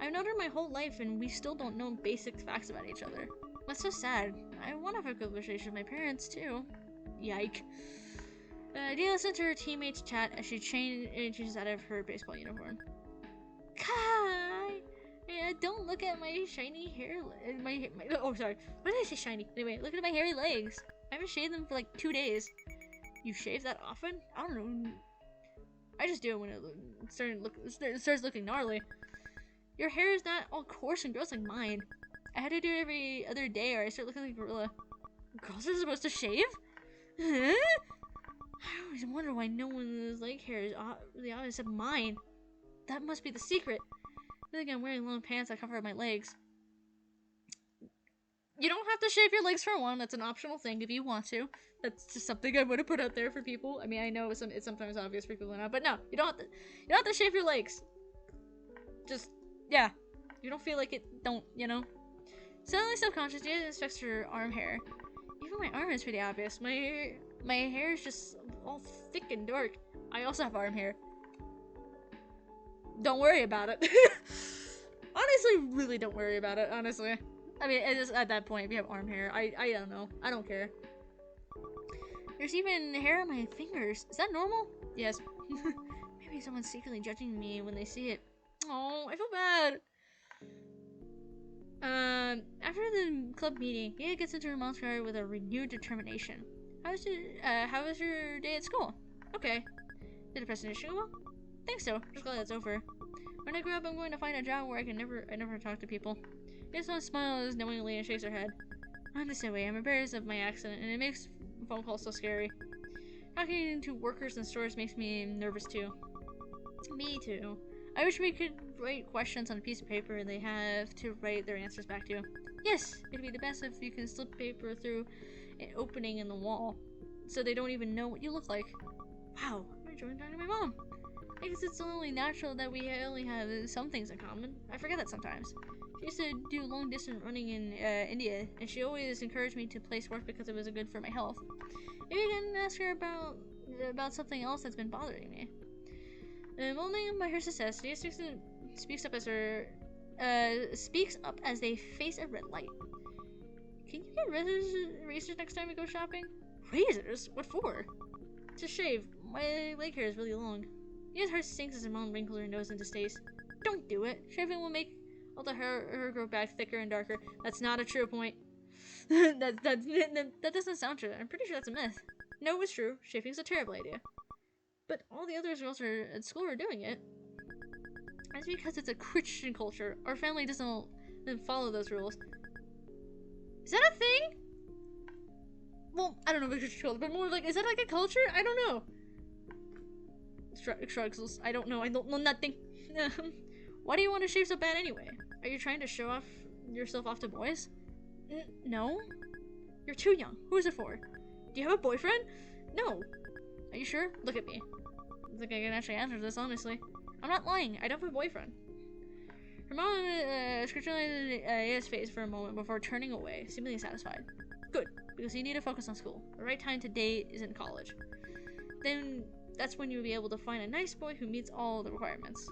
I've known her my whole life, and we still don't know basic facts about each other. That's so sad. I want to have a conversation with my parents too. Yike. Diya listens to her teammates chat as she changes out of her baseball uniform. Kai! Yeah, don't look at my shiny hair. Oh, sorry. Why did I say shiny? Anyway, look at my hairy legs. I haven't shaved them for like 2 days. You shave that often? I don't know. I just do it when it starts looking gnarly. Your hair is not all coarse and gross like mine. I had to do it every other day or I start looking like a gorilla. Girls are supposed to shave? Huh? I always wonder why no one's leg hair is really obvious except mine. That must be the secret. I think I'm wearing long pants that cover my legs. You don't have to shave your legs for one. That's an optional thing if you want to. That's just something I want to put out there for people. I mean, I know it's sometimes obvious for people now, but no, you don't have to shave your legs. Just, yeah. You don't feel like it, don't, you know? Suddenly self-conscious, Diya inspects her arm hair. Even my arm is pretty obvious. My hair is just all thick and dark. I also have arm hair. Don't worry about it. Honestly, really don't worry about it, honestly. I mean, it is at that point, if you have arm hair, I don't know. I don't care. There's even hair on my fingers. Is that normal? Yes. Maybe someone's secretly judging me when they see it. Oh, I feel bad. After the club meeting, Diya gets into her mom's car with a renewed determination. How was your day at school? Okay. Did the presentation go well? Think so. Just glad that's over. When I grow up, I'm going to find a job where I never talk to people. Diya smiles knowingly and shakes her head. I'm the same way. I'm embarrassed of my accent, and it makes phone calls so scary. Talking to workers in stores makes me nervous too. Me too. I wish we could write questions on a piece of paper and they have to write their answers back to you. Yes, it'd be the best if you can slip paper through an opening in the wall, so they don't even know what you look like. Wow, I'm enjoying talking to my mom. I guess it's only natural that we only have some things in common. I forget that sometimes. She used to do long distance running in India, and she always encouraged me to play sports because it was good for my health. Maybe I can ask her about something else that's been bothering me. Molding by her success, Diya speaks up as they face a red light. Can you get razors next time we go shopping? Razors? What for? To shave. My leg hair is really long. Diya's heart sinks as her mom wrinkles her nose in distaste. Don't do it. Shaving will make all the hair grow back thicker and darker. That's not a true point. that doesn't sound true. I'm pretty sure that's a myth. No, it's true. Shaving's a terrible idea. But all the other girls at school are doing it. That's because it's a Christian culture. Our family doesn't follow those rules. Is that a thing? Well, I don't know if it's Christian culture, but more like, is that like a culture? I don't know. Shrugs. I don't know. I don't know nothing. Why do you want to shave so bad anyway? Are you trying to show yourself off to boys? No. You're too young. Who is it for? Do you have a boyfriend? No. Are you sure? Look at me. I think I can actually answer this honestly. I'm not lying. I don't have a boyfriend. Her mom scrutinized Diya's face for a moment before turning away, seemingly satisfied. Good, because you need to focus on school. The right time to date is in college. Then that's when you'll be able to find a nice boy who meets all the requirements.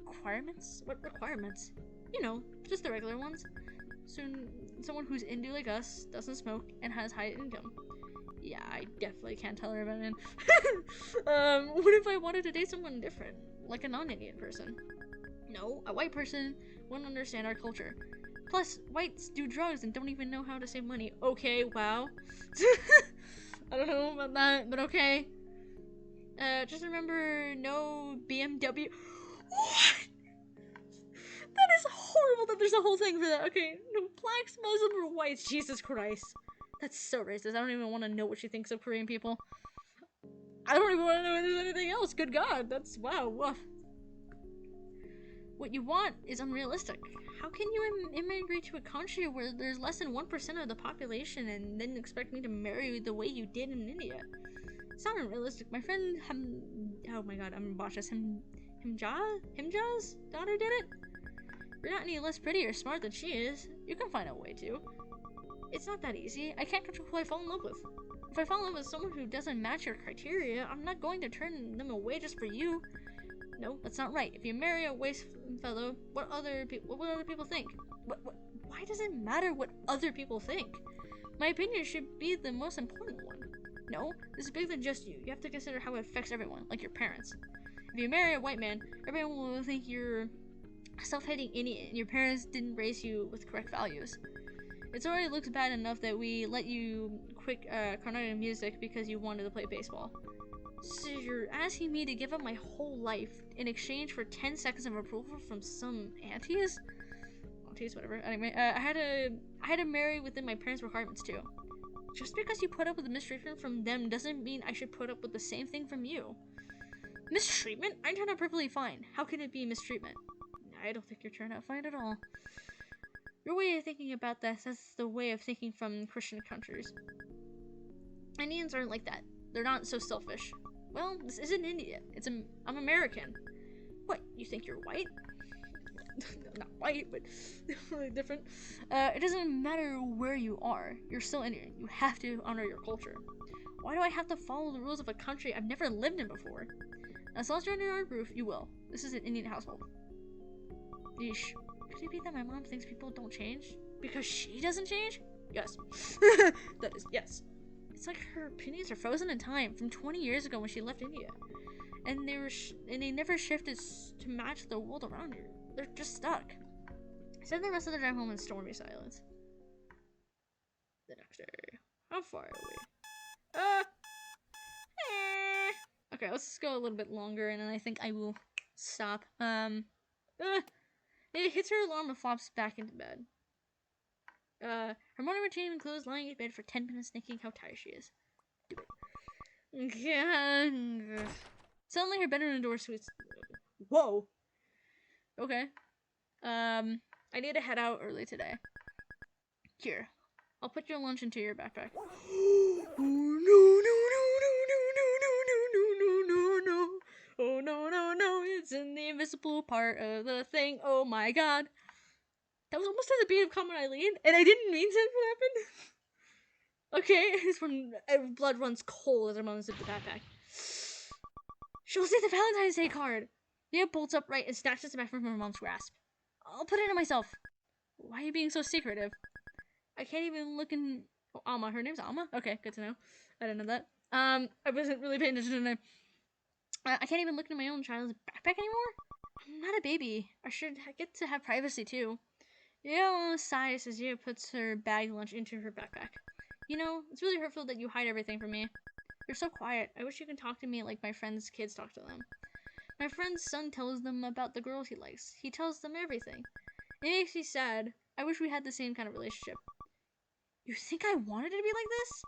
Requirements? What requirements? You know, just the regular ones. Soon, someone who's into like us, doesn't smoke, and has high income. Yeah, I definitely can't tell her about it. What if I wanted to date someone different? Like a non-Indian person? No, a white person wouldn't understand our culture. Plus, whites do drugs and don't even know how to save money. Okay, wow. I don't know about that, but okay. Just remember, no BMW. What? That is horrible that there's a whole thing for that. Okay, no blacks, Muslims, or whites. Jesus Christ. That's so racist. I don't even want to know what she thinks of Korean people. I don't even want to know if there's anything else. Good God. That's, wow. Woof. What you want is unrealistic. How can you immigrate to a country where there's less than 1% of the population and then expect me to marry you the way you did in India? It's not unrealistic. My friend oh my god, I'm gonna botch this. Himja's daughter did it? You're not any less pretty or smart than she is. You can find a way to. It's not that easy. I can't control who I fall in love with. If I fall in love with someone who doesn't match your criteria, I'm not going to turn them away just for you. No, that's not right. If you marry a waste fellow, what will other people think? Why does it matter what other people think? My opinion should be the most important one. No, this is bigger than just you. You have to consider how it affects everyone, like your parents. If you marry a white man, everyone will think you're a self-hating idiot and your parents didn't raise you with correct values. It's already looks bad enough that we let you quit Carnatic music because you wanted to play baseball. So you're asking me to give up my whole life in exchange for 10 seconds of approval from some aunties? Aunties, whatever. Anyway, I had to marry within my parents' requirements too. Just because you put up with the mistreatment from them doesn't mean I should put up with the same thing from you. Mistreatment? I turned out perfectly fine. How can it be mistreatment? I don't think you turned out fine at all. Your way of thinking about that's the way of thinking from Christian countries. Indians aren't like that. They're not so selfish. Well, this isn't India. I'm American. What, you think you're white? Not white, but different. It doesn't matter where you are. You're still Indian. You have to honor your culture. Why do I have to follow the rules of a country I've never lived in before? As long as you're under our roof, you will. This is an Indian household. Yeesh. Could it be that my mom thinks people don't change? Because she doesn't change? Yes. That is, yes. It's like her opinions are frozen in time from 20 years ago when she left India. And they never shifted to match the world around her. They're just stuck. I spent the rest of the drive home in stormy silence. The next day. How far are we? Okay, let's go a little bit longer and then I think I will stop. It hits her alarm and flops back into bed. Her morning routine includes lying in bed for 10 minutes thinking how tired she is. Do it. Suddenly her bedroom door swings open. Whoa! Okay. I need to head out early today. Here. I'll put your lunch into your backpack. Oh no. Oh no, it's in the invisible part of the thing. Oh my god. That was almost at the beat of Come On Eileen, and I didn't mean to happen. Okay, it's when blood runs cold as her mom zips the backpack. She'll see the Valentine's Day card. Diya bolts upright and snatches it back from her mom's grasp. I'll put it in myself. Why are you being so secretive? I can't even look in... Oh, Alma. Her name's Alma? Okay, good to know. I didn't know that. I wasn't really paying attention to the name. I can't even look into my own child's backpack anymore? I'm not a baby. I should get to have privacy, too. Diya sighs as Diya puts her bag lunch into her backpack. You know, it's really hurtful that you hide everything from me. You're so quiet. I wish you could talk to me like my friends' kids talk to them. My friend's son tells them about the girls he likes. He tells them everything. It makes me sad. I wish we had the same kind of relationship. You think I wanted to be like this?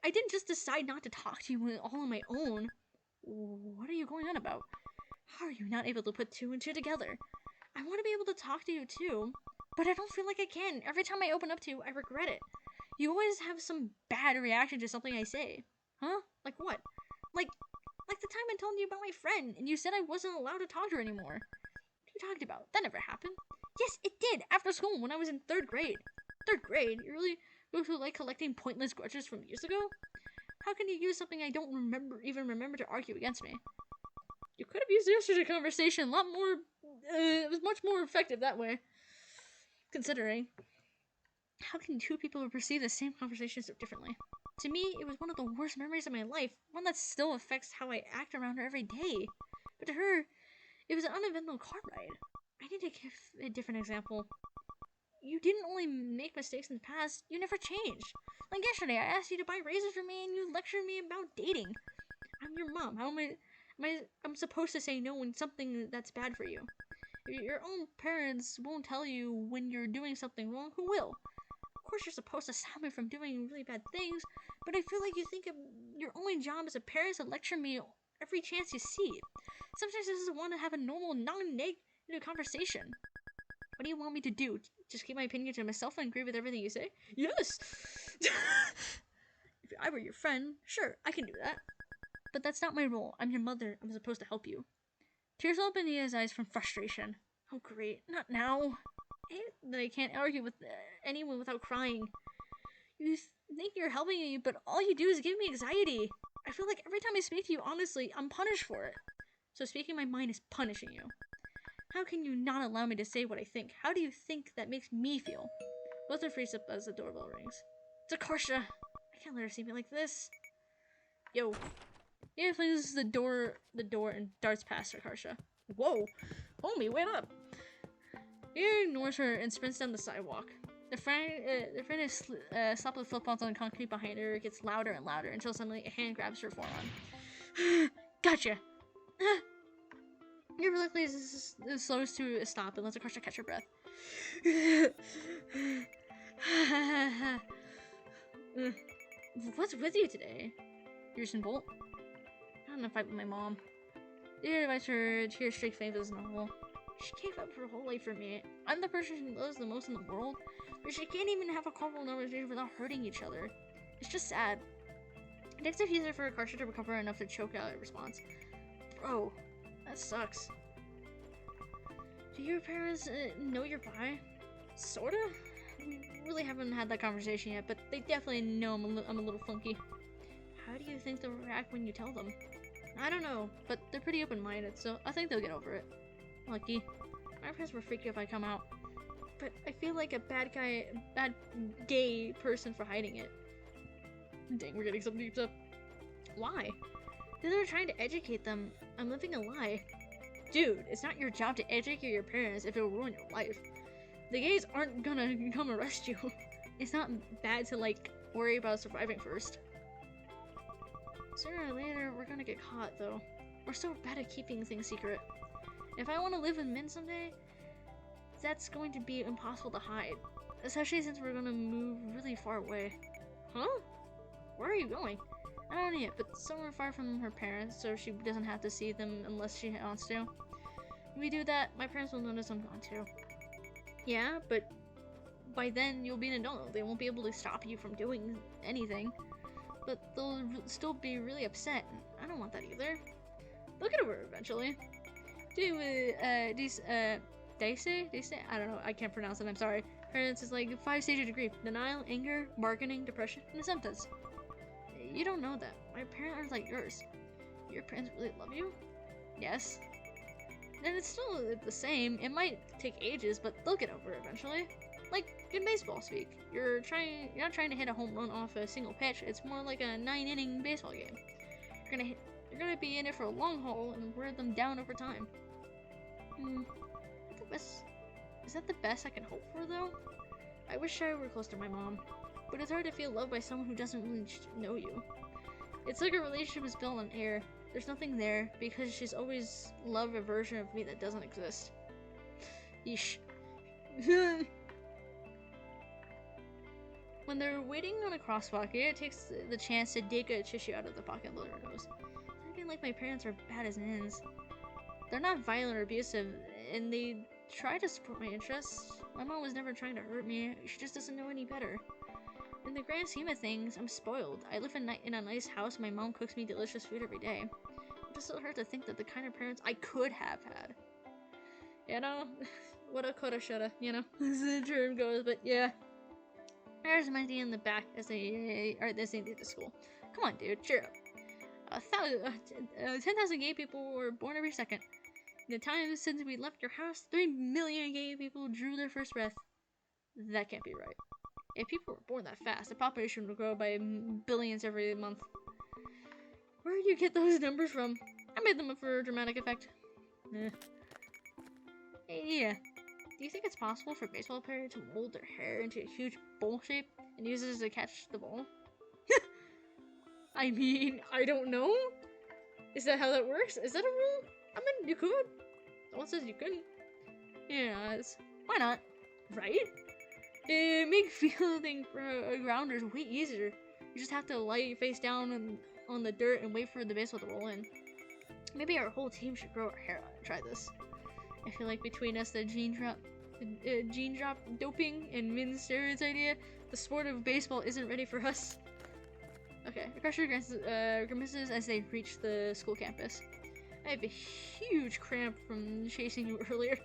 I didn't just decide not to talk to you all on my own. What are you going on about? How are you not able to put two and two together? I want to be able to talk to you too, but I don't feel like I can. Every time I open up to you, I regret it. You always have some bad reaction to something I say. Huh? Like what? Like the time I told you about my friend, and you said I wasn't allowed to talk to her anymore. What are you talking about? That never happened. Yes, it did, after school, when I was in 3rd grade. 3rd grade? You really go through like collecting pointless grudges from years ago? How can you use something I don't even remember to argue against me? You could have used yesterday's conversation a lot more, it was much more effective that way. Considering. How can two people perceive the same conversation so differently? To me, it was one of the worst memories of my life, one that still affects how I act around her every day. But to her, it was an uneventful car ride. I need to give a different example. You didn't only make mistakes in the past, you never changed. Like yesterday, I asked you to buy razors for me and you lectured me about dating. I'm your mom. How am I'm supposed to say no when something that's bad for you? If your own parents won't tell you when you're doing something wrong, who will? Of course you're supposed to stop me from doing really bad things, but I feel like you think your only job as a parent is to lecture me every chance you see. Sometimes I just want to have a normal, non-negative conversation. What do you want me to do? Just keep my opinion to myself and agree with everything you say? Yes! If I were your friend, sure, I can do that. But that's not my role. I'm your mother. I'm supposed to help you. Tears well up in Diya's eyes from frustration. Oh great, not now. I hate that I can't argue with anyone without crying. You think you're helping me, but all you do is give me anxiety. I feel like every time I speak to you honestly, I'm punished for it. So speaking my mind is punishing you. How can you not allow me to say what I think? How do you think that makes me feel? Both are freeze up as the doorbell rings. It's Akarsha. I can't let her see me like this. Yo. Diya flings the door and darts past Akarsha. Whoa. Homie, wait up. Diya ignores her and sprints down the sidewalk. The friend is slap with flip-flops on the concrete behind her. It gets louder and louder until suddenly a hand grabs her forearm. Gotcha! Your reluctantly slows to a stop and lets Akarsha catch her breath. What's with you today? Usain Bolt? I'm in a fight with my mom. Diya invites her tear-streaked face as normal. She gave up her whole life for me. I'm the person she loves the most in the world, but she can't even have a comfortable conversation without hurting each other. It's just sad. It takes a few seconds for Akarsha to recover enough to choke out a response. Bro, that sucks. Do your parents know you're bi? Sorta? We really haven't had that conversation yet, but they definitely know I'm a little funky. How do you think they'll react when you tell them? I don't know, but they're pretty open-minded, so I think they'll get over it. Lucky. My parents were freaky if I come out. But I feel like a bad gay person for hiding it. Dang, we're getting some deep stuff. Why? They're trying to educate them. I'm living a lie. Dude, it's not your job to educate your parents if it will ruin your life. The gays aren't gonna come arrest you. It's not bad to, like, worry about surviving first. Sooner or later, we're gonna get caught, though. We're so bad at keeping things secret. If I want to live with men someday, that's going to be impossible to hide. Especially since we're gonna move really far away. Huh? Where are you going? I don't know yet, but somewhere far from her parents, so she doesn't have to see them unless she wants to. If we do that, my parents will notice I'm gone too. Yeah, but by then you'll be an adult. They won't be able to stop you from doing anything. But they'll still be really upset. I don't want that either. They'll get over it eventually. Daisy? I don't know, I can't pronounce it, I'm sorry. Parents is like 5 stages of grief. Denial, anger, bargaining, depression, and acceptance. You don't know that. My parents aren't like yours. Your parents really love you? Yes. Then it's still the same. It might take ages, but they'll get over it eventually. Like in baseball speak. You're not trying to hit a home run off a single pitch. It's more like a 9-inning baseball game. You're gonna be in it for a long haul and wear them down over time. Is that the best I can hope for, though? I wish I were close to my mom, but it's hard to feel loved by someone who doesn't really know you. It's like a relationship is built on air. There's nothing there, because she's always loved a version of me that doesn't exist. Yeesh. When they're waiting on a crosswalk, it takes the chance to dig a tissue out of the pocket and blow her nose. I feel like my parents are bad as ends. They're not violent or abusive, and they try to support my interests. My mom was never trying to hurt me. She just doesn't know any better. In the grand scheme of things, I'm spoiled. I live in a nice house. My mom cooks me delicious food every day. It just so hurt to think that the kind of parents I could have had. You know? Woulda, coulda, shoulda, you know? As the term goes, but yeah. There's my D in the back as they leave to school. Come on, dude, cheer up. 10,000 gay people were born every second. In the time since we left your house, 3 million gay people drew their first breath. That can't be right. If people were born that fast, the population would grow by billions every month. Where did you get those numbers from? I made them up for dramatic effect. Hey, yeah. Do you think it's possible for a baseball player to mold their hair into a huge bowl shape and use it to catch the ball? I mean, I don't know. Is that how that works? Is that a rule? I mean, you could. No one says you couldn't. Yeah, why not? Right? It makes fielding for a grounder way easier. You just have to lie your face down on the dirt and wait for the baseball to roll in. Maybe our whole team should grow our hair out and try this. I feel like between us, the gene drop doping and min steroids idea, the sport of baseball isn't ready for us. Okay, Akarsha grimaces as they reach the school campus. I have a huge cramp from chasing you earlier.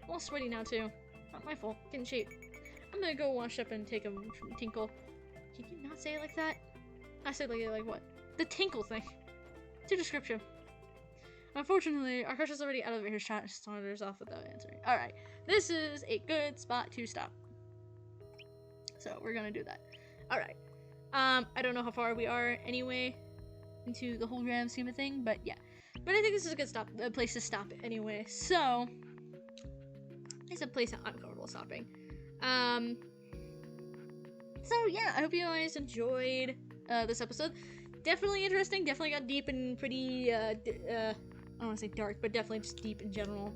I'm all sweaty now too. Not my fault. Get in shape. I'm gonna go wash up and take a tinkle. Can you not say it like that? I said like what? The tinkle thing. To description. Unfortunately, Akarsha's already out of her shot and saunters off without answering. Alright, this is a good spot to stop. So, we're gonna do that. Alright. I don't know how far we are anyway into the whole grand scheme of thing, but yeah. But I think this is a place to stop anyway. So, it's a place that I'm comfortable stopping. So yeah, I hope you guys enjoyed this episode. Definitely interesting, definitely got deep and pretty, I don't want to say dark, but definitely just deep in general.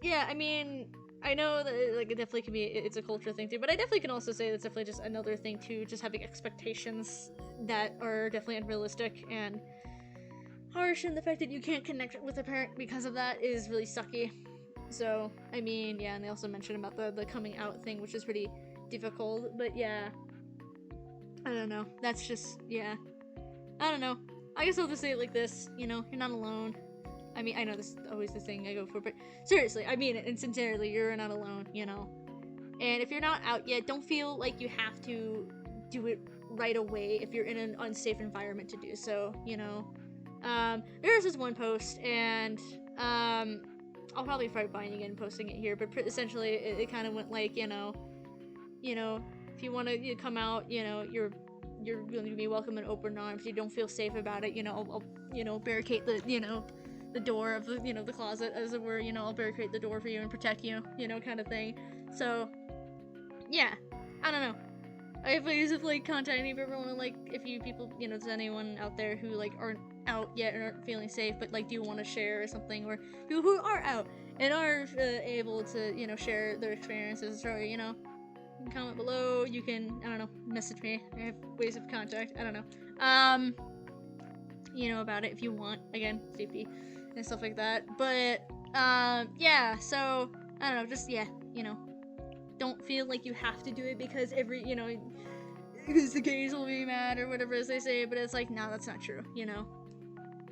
Yeah, I mean, I know that like it definitely can be, it's a culture thing too, but I definitely can also say that's definitely just another thing too, just having expectations that are definitely unrealistic and harsh, and the fact that you can't connect with a parent because of that is really sucky. So, I mean, yeah, and they also mentioned about the coming out thing, which is pretty difficult, but yeah. I don't know. That's just, yeah. I don't know. I guess I'll just say it like this, you know, you're not alone. I mean, I know this is always the thing I go for, but seriously, I mean it, and sincerely, you're not alone, you know. And if you're not out yet, don't feel like you have to do it right away if you're in an unsafe environment to do so, you know. There was this one post, and, I'll probably try finding it and posting it here, but essentially, it kind of went like, you know, if you want to come out, you know, you're going to be welcome in open arms. If you don't feel safe about it, you know, I'll barricade the, you know, the door of the, you know, the closet, as it were, you know, I'll barricade the door for you and protect you, you know, kind of thing. So, yeah, I don't know. If I use it, like, contact any of everyone, like, if you people, you know, there's anyone out there who, like, aren't out yet and aren't feeling safe, but, like, do want to share or something, or people who are out and are able to, you know, share their experiences, or, you know, you can comment below, you can, I don't know, message me, I have ways of contact, I don't know, you know, about it if you want, again, safety and stuff like that, but, yeah, so, I don't know, just, yeah, you know, don't feel like you have to do it because you know, because the gays will be mad or whatever as they say, but it's like, no, that's not true, you know.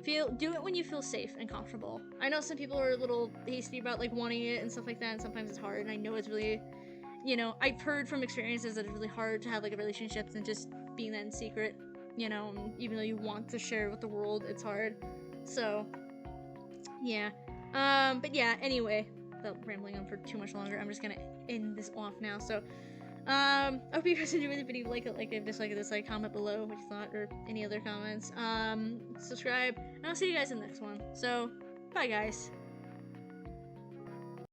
Do it when you feel safe and comfortable. I know some people are a little hasty about, like, wanting it and stuff like that, and sometimes it's hard, and I know it's really, you know, I've heard from experiences that it's really hard to have, like, relationships and just being that in secret, you know, and even though you want to share with the world, it's hard. So, yeah. But yeah, anyway, without rambling on for too much longer, I'm just gonna end this off now. So, I hope you guys enjoyed the video. Like it, dislike it, dislike, comment below what you thought, or any other comments. Subscribe, and I'll see you guys in the next one. So, bye guys.